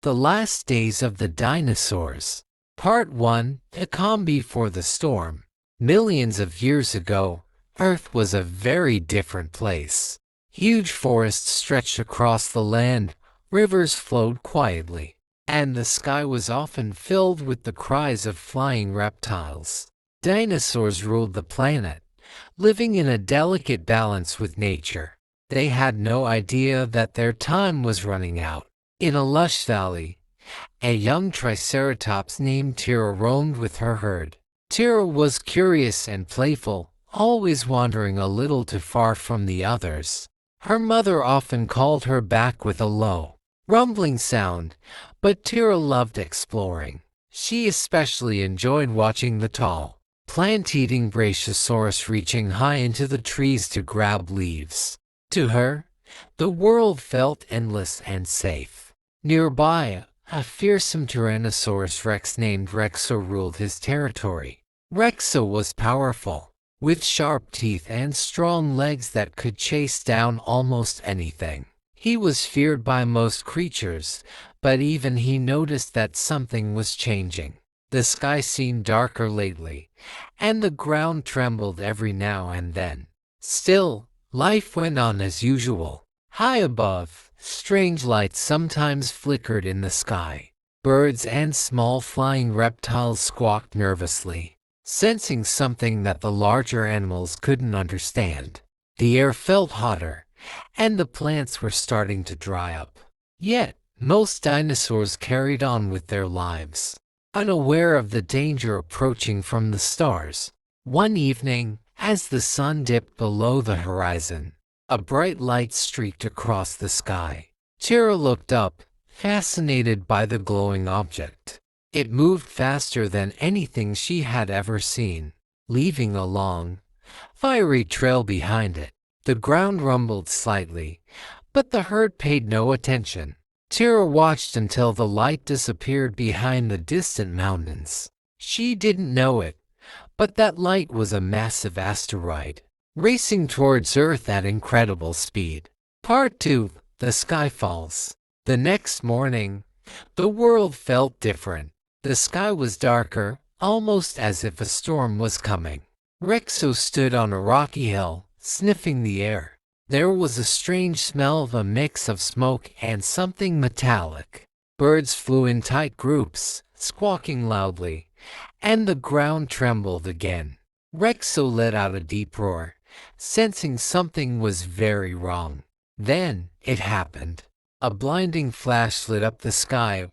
The Last Days of the Dinosaurs. Part 1. A Calm Before the Storm. Millions of years ago, Earth was a very different place. Huge forests stretched across the land, rivers flowed quietly, and the sky was often filled with the cries of flying reptiles. Dinosaurs ruled the planet, living in a delicate balance with nature. They had no idea that their time was running out. In a lush valley, a young Triceratops named Tira roamed with her herd. Tira was curious and playful, always wandering a little too far from the others. Her mother often called her back with a low, rumbling sound, but Tira loved exploring. She especially enjoyed watching the tall, plant-eating Brachiosaurus reaching high into the trees to grab leaves. To her, the world felt endless and safe. Nearby, a fearsome Tyrannosaurus Rex named Rexo ruled his territory. Rexo was powerful, with sharp teeth and strong legs that could chase down almost anything. He was feared by most creatures, but even he noticed that something was changing. The sky seemed darker lately, and the ground trembled every now and then. Still, life went on as usual. High above, strange lights sometimes flickered in the sky. Birds and small flying reptiles squawked nervously, sensing something that the larger animals couldn't understand. The air felt hotter, and the plants were starting to dry up. Yet, most dinosaurs carried on with their lives, unaware of the danger approaching from the stars. One evening, as the sun dipped below the horizon, a bright light streaked across the sky. Tira looked up, fascinated by the glowing object. It moved faster than anything she had ever seen, leaving a long, fiery trail behind it. The ground rumbled slightly, but the herd paid no attention. Tira watched until the light disappeared behind the distant mountains. She didn't know it, but that light was a massive asteroid, racing towards Earth at incredible speed. Part 2. The Skyfalls. The next morning, the world felt different. The sky was darker, almost as if a storm was coming. Rexo stood on a rocky hill, sniffing the air. There was a strange smell of a mix of smoke and something metallic. Birds flew in tight groups, squawking loudly, and the ground trembled again. Rexo let out a deep roar, sensing something was very wrong. Then, it happened. A blinding flash lit up the sky,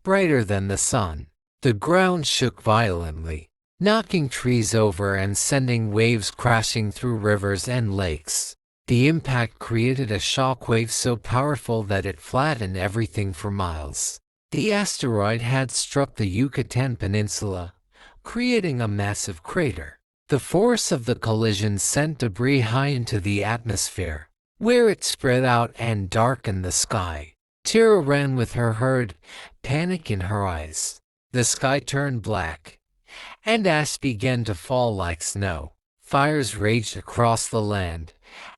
brighter than the sun. The ground shook violently, knocking trees over and sending waves crashing through rivers and lakes. The impact created a shockwave so powerful that it flattened everything for miles. The asteroid had struck the Yucatan Peninsula, creating a massive crater. The force of the collision sent debris high into the atmosphere, where it spread out and darkened the sky. Tira ran with her herd, panic in her eyes. The sky turned black, and ash began to fall like snow. Fires raged across the land,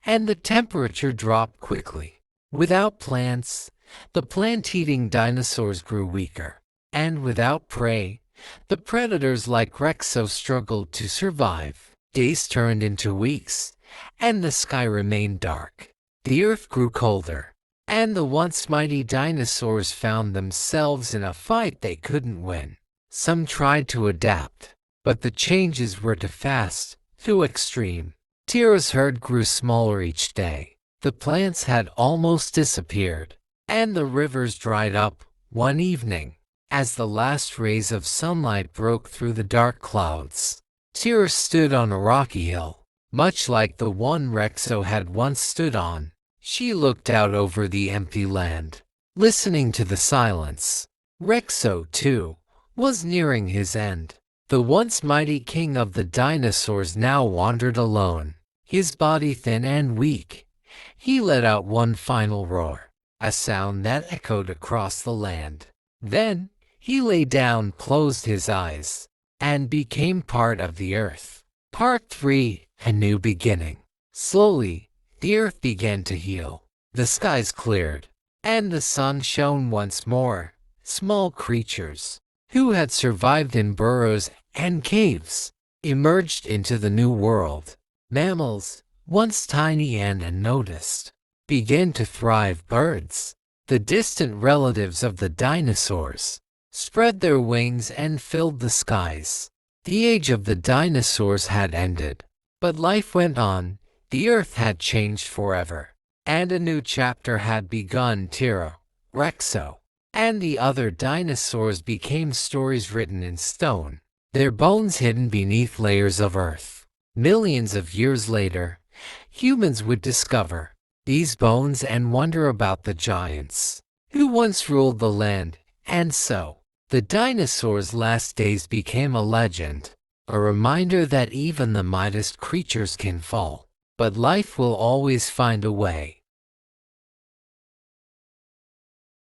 and the temperature dropped quickly. Without plants, the plant-eating dinosaurs grew weaker, and without prey, the predators like Rexo struggled to survive. Days turned into weeks, and the sky remained dark. The earth grew colder, and the once mighty dinosaurs found themselves in a fight they couldn't win. Some tried to adapt, but the changes were too fast, too extreme. Tira's herd grew smaller each day. The plants had almost disappeared, and the rivers dried up. One evening, as the last rays of sunlight broke through the dark clouds, Tira stood on a rocky hill, much like the one Rexo had once stood on. She looked out over the empty land, listening to the silence. Rexo, too, was nearing his end. The once mighty king of the dinosaurs now wandered alone, his body thin and weak. He let out one final roar, a sound that echoed across the land. Then, he lay down, closed his eyes, and became part of the earth. Part 3. A New Beginning. Slowly, the earth began to heal. The skies cleared, and the sun shone once more, Small creatures, who had survived in burrows and caves, emerged into the new world. Mammals, once tiny and unnoticed, began to thrive. Birds, the distant relatives of the dinosaurs, spread their wings and filled the skies. The age of the dinosaurs had ended, but life went on. The earth had changed forever, and a new chapter had begun. Tiro, Rexo, and the other dinosaurs became stories written in stone, their bones hidden beneath layers of earth. Millions of years later, humans would discover these bones and wonder about the giants who once ruled the land. And so, the dinosaurs' last days became a legend, a reminder that even the mightiest creatures can fall, but life will always find a way.